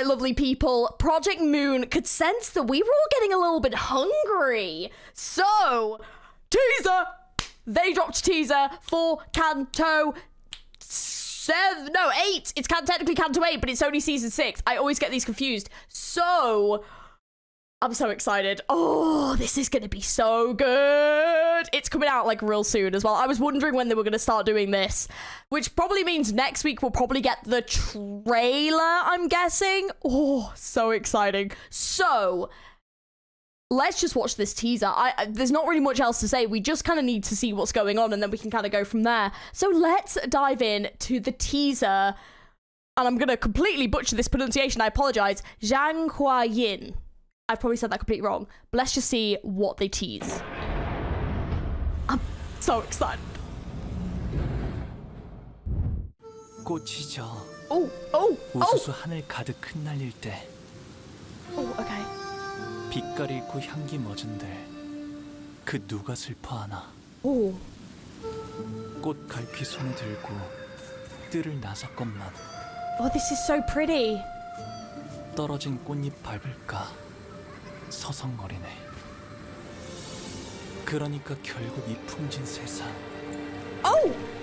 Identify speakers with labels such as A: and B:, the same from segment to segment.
A: my lovely people, Project Moon could sense that we were all getting a little bit hungry. So, teaser! They dropped a teaser for Canto 7, no, 8. It's technically Canto 8, but it's only season 6. I always get these confused. So, I'm so excited. Oh, this is going to be so good. It's coming out like real soon as well. I was wondering when they were going to start doing this, which probably means next week we'll probably get the trailer, I'm guessing. Oh, so exciting. So, let's just watch this teaser. There's not really much else to say. We just kind of need to see what's going on and then we can kind of go from there. So let's dive in to the teaser. And I'm going to completely butcher this pronunciation. I apologize. Zàng Huā Yín. I've probably said that completely wrong. But let's just see what they tease. I'm so excited.
B: 꽃이 져.
A: 우수수
B: 하늘 가득 흩날릴 때.
A: Okay.
B: 빛깔 잃고 향기 멎은들 그 누가 슬퍼하나.
A: Oh.
B: 꽃 갈퀴 손에 들고 뜰을 나섰건만.
A: Oh, this is so pretty.
B: 떨어진 꽃잎 밟을까 서성거리네. 그러니까 결국 이 풍진 세상.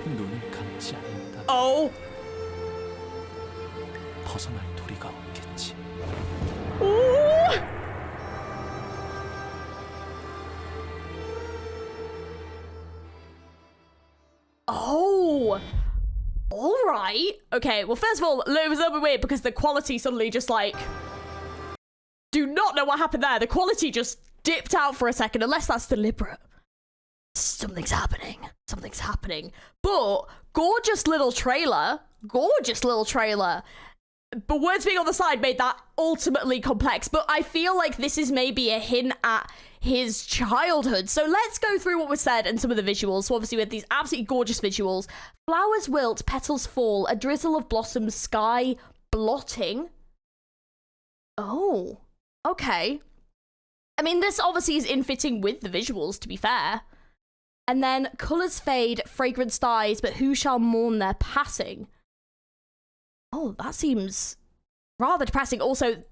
B: 눈을 감지 않는다. 벗어날 도리가 없겠지.
A: All right. Okay, well, first of all, it was a little bit weird because the quality suddenly just like... Do not know what happened there. The quality just dipped out for a second, unless that's deliberate. Something's happening. Something's happening. But gorgeous little trailer. Gorgeous little trailer. But words being on the side made that ultimately complex. But I feel like this is maybe a hint at his childhood. So let's go through what was said and some of the visuals. So obviously we had these absolutely gorgeous visuals. Flowers wilt, petals fall, a drizzle of blossoms, sky blotting. Oh, okay. I mean, this obviously is in fitting with the visuals, to be fair. And then colours fade, fragrance dies, but who shall mourn their passing? Oh, that seems rather depressing. Also,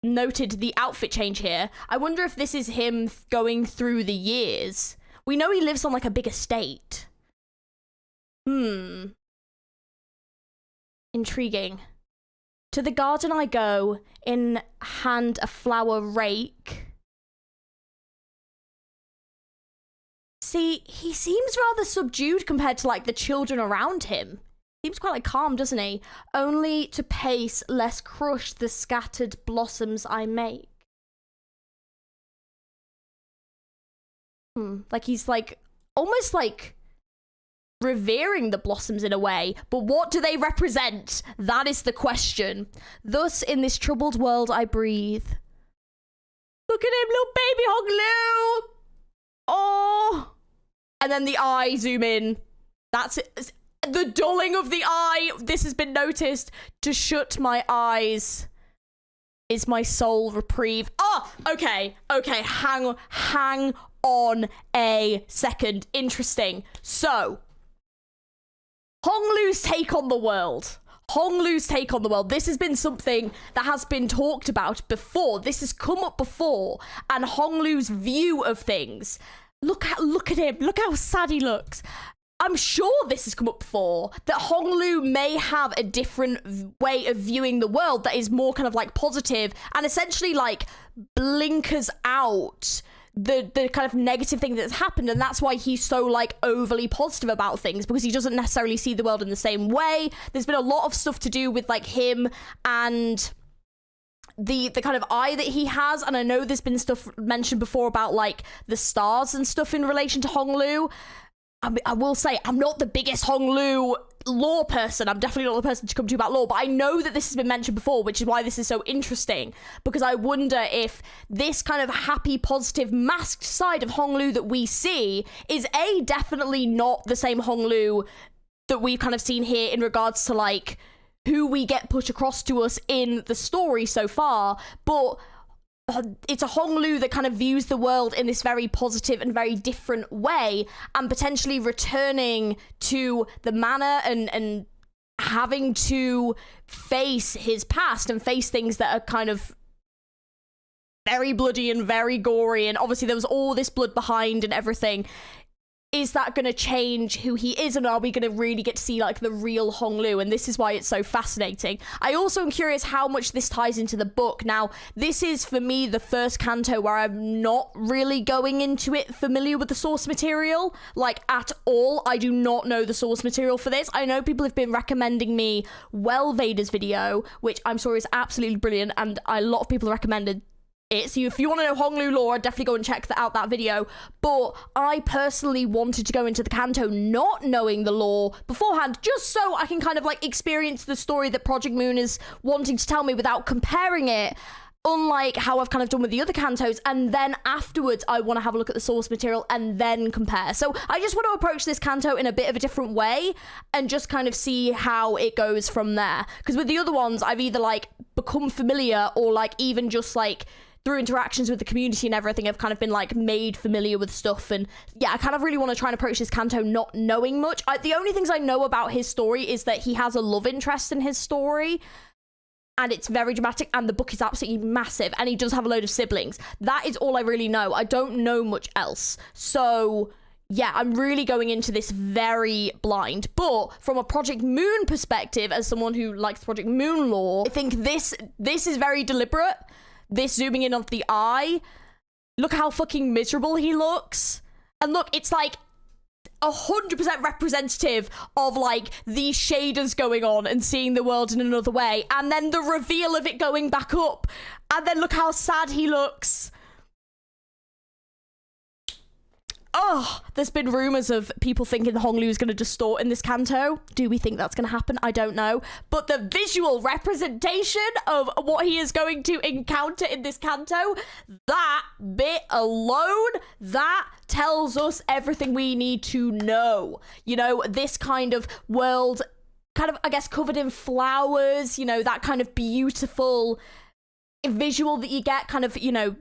A: noted the outfit change here. I wonder if this is him going through the years. We know he lives on like a big estate. Intriguing. To the garden I go, in hand a flower rake. See, he seems rather subdued compared to like the children around him. Seems quite like calm, doesn't he? Only to pace, lest crush the scattered blossoms I make. Like he's like, almost like revering the blossoms in a way. But what do they represent? That is the question. Thus, in this troubled world I breathe. Look at him, little baby Hong Lu! Oh! And then the eye zoom in. That's it. The dulling of the eye. This has been noticed. To shut my eyes is my sole reprieve. Oh, okay. Okay, hang on a second. Interesting. So, Hong Lu's take on the world. Hong Lu's take on the world. This has been something that has been talked about before. This has come up before. And Hong Lu's view of things. Look at him. Look how sad he looks. I'm sure this has come up before, that Hong Lu may have a different way of viewing the world that is more kind of like positive and essentially like blinkers out the kind of negative thing that's happened, and that's why he's so like overly positive about things, because he doesn't necessarily see the world in the same way. There's been a lot of stuff to do with like him and the kind of eye that he has, and I know there's been stuff mentioned before about like the stars and stuff in relation to Hong Lu. I will say, I'm not the biggest Hong Lu lore person. I'm definitely not the person to come to about lore, but I know that this has been mentioned before, which is why this is so interesting, because I wonder if this kind of happy, positive, masked side of Hong Lu that we see is definitely not the same Hong Lu that we've kind of seen here in regards to like who we get put across to us in the story so far, but it's a Hong Lu that kind of views the world in this very positive and very different way, and potentially returning to the manor and having to face his past and face things that are kind of very bloody and very gory, and obviously there was all this blood behind and everything. Is that going to change who he is, and are we going to really get to see like the real Hong Lu? And this is why it's so fascinating. I also am curious how much this ties into the book. Now, this is for me the first canto where I'm not really going into it familiar with the source material, like at all. I do not know the source material for this. I know people have been recommending me Well Vader's video, which I'm sure is absolutely brilliant, and a lot of people recommended it. So if you want to know Hong Lu lore, definitely go and check out that video. But I personally wanted to go into the canto not knowing the lore beforehand, just so I can kind of like experience the story that Project Moon is wanting to tell me without comparing it, unlike how I've kind of done with the other cantos. And then afterwards I want to have a look at the source material and then compare. So I just want to approach this canto in a bit of a different way and just kind of see how it goes from there, because with the other ones I've either like become familiar, or like even just like through interactions with the community and everything, I've kind of been like made familiar with stuff. And yeah, I kind of really want to try and approach this canto not knowing much. The only things I know about his story is that he has a love interest in his story, and it's very dramatic, and the book is absolutely massive, and he does have a load of siblings. That is all I really know. I don't know much else. So yeah, I'm really going into this very blind. But from a Project Moon perspective, as someone who likes Project Moon lore, I think this is very deliberate. This zooming in on the eye, look how fucking miserable he looks. And look, it's like 100% representative of like these shaders going on and seeing the world in another way, and then the reveal of it going back up, and then look how sad he looks. Oh, there's been rumors of people thinking Hong Lu is going to distort in this canto. Do we think that's going to happen? I don't know. But the visual representation of what he is going to encounter in this canto, that bit alone, that tells us everything we need to know. You know, this kind of world, kind of, I guess, covered in flowers, you know, that kind of beautiful visual that you get, kind of, you know,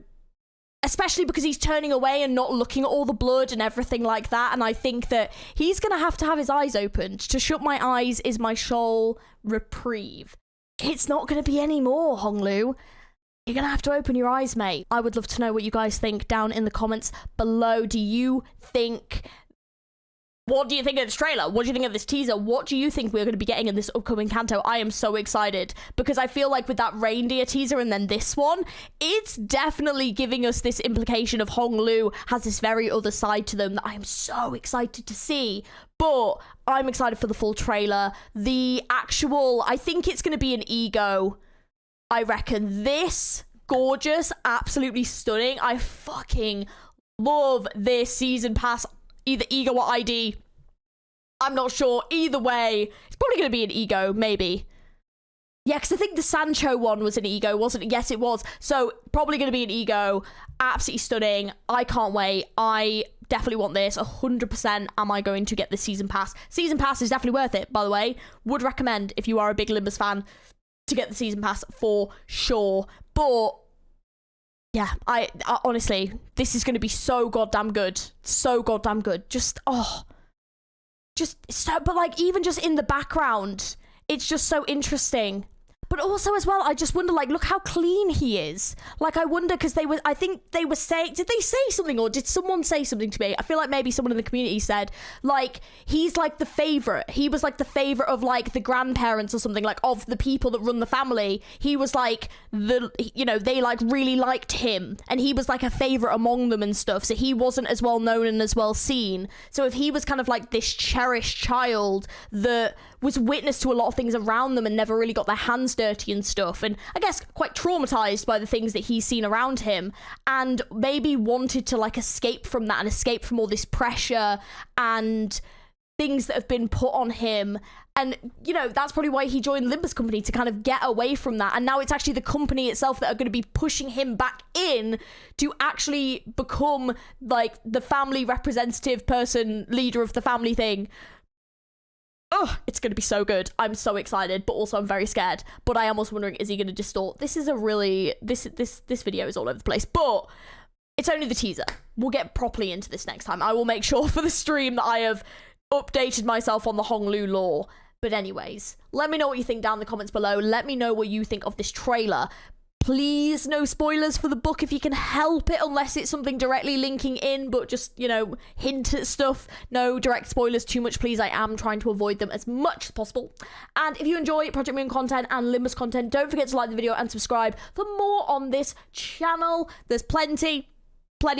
A: especially because he's turning away and not looking at all the blood and everything like that. And I think that he's going to have his eyes opened. To shut my eyes is my sole reprieve. It's not going to be any more, Hong Lu. You're going to have to open your eyes, mate. I would love to know what you guys think down in the comments below. What do you think of this trailer? What do you think of this teaser? What do you think we're going to be getting in this upcoming canto? I am so excited, because I feel like with that reindeer teaser and then this one, it's definitely giving us this implication of Hong Lu has this very other side to them that I am so excited to see. But I'm excited for the full trailer. I think it's going to be an ego. I reckon this, gorgeous, absolutely stunning. I fucking love this season pass. Either ego or ID. I'm not sure. Either way, it's probably going to be an ego, maybe. Yeah, because I think the Sancho one was an ego, wasn't it? Yes, it was. So, probably going to be an ego. Absolutely stunning. I can't wait. I definitely want this. 100% am I going to get the season pass. Season pass is definitely worth it, by the way. Would recommend, if you are a big Limbus fan, to get the season pass for sure. But yeah, I honestly, this is going to be so goddamn good. So goddamn good. But like, even just in the background, it's just so interesting. But also as well, I just wonder, like, look how clean he is. Like, I wonder, because I think they were saying, did they say something, or did someone say something to me? I feel like maybe someone in the community said, like, he's like the favorite. He was like the favorite of like the grandparents or something, like of the people that run the family. He was like they like really liked him, and he was like a favorite among them and stuff. So he wasn't as well known and as well seen. So if he was kind of like this cherished child that was witness to a lot of things around them and never really got their hands dirty and stuff, and I guess quite traumatized by the things that he's seen around him, and maybe wanted to like escape from that and escape from all this pressure and things that have been put on him. And, you know, that's probably why he joined Limbus Company, to kind of get away from that. And now it's actually the company itself that are going to be pushing him back in to actually become like the family representative person, leader of the family thing. Oh, it's going to be so good. I'm so excited, but also I'm very scared. But I am also wondering, is he going to distort? This is a really, this video is all over the place, but it's only the teaser. We'll get properly into this next time. I will make sure for the stream that I have updated myself on the Hong Lu lore, But anyways, let me know what you think down in the comments below. Let me know what you think of this trailer. Please, no spoilers for the book if you can help it, unless it's something directly linking in, but just, you know, hint at stuff. No direct spoilers too much, please. I am trying to avoid them as much as possible. And if you enjoy Project Moon content and Limbus content, don't forget to like the video and subscribe for more on this channel. There's plenty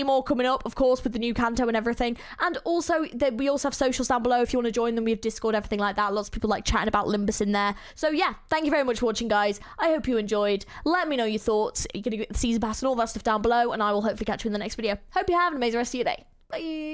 A: more coming up, of course, with the new Kanto and everything. And also, we also have socials down below if you want to join them. We have Discord, everything like that. Lots of people like chatting about Limbus in there. So yeah, thank you very much for watching, guys. I hope you enjoyed. Let me know your thoughts. You're going to get the season pass and all that stuff down below, and I will hopefully catch you in the next video. Hope you have an amazing rest of your day. Bye.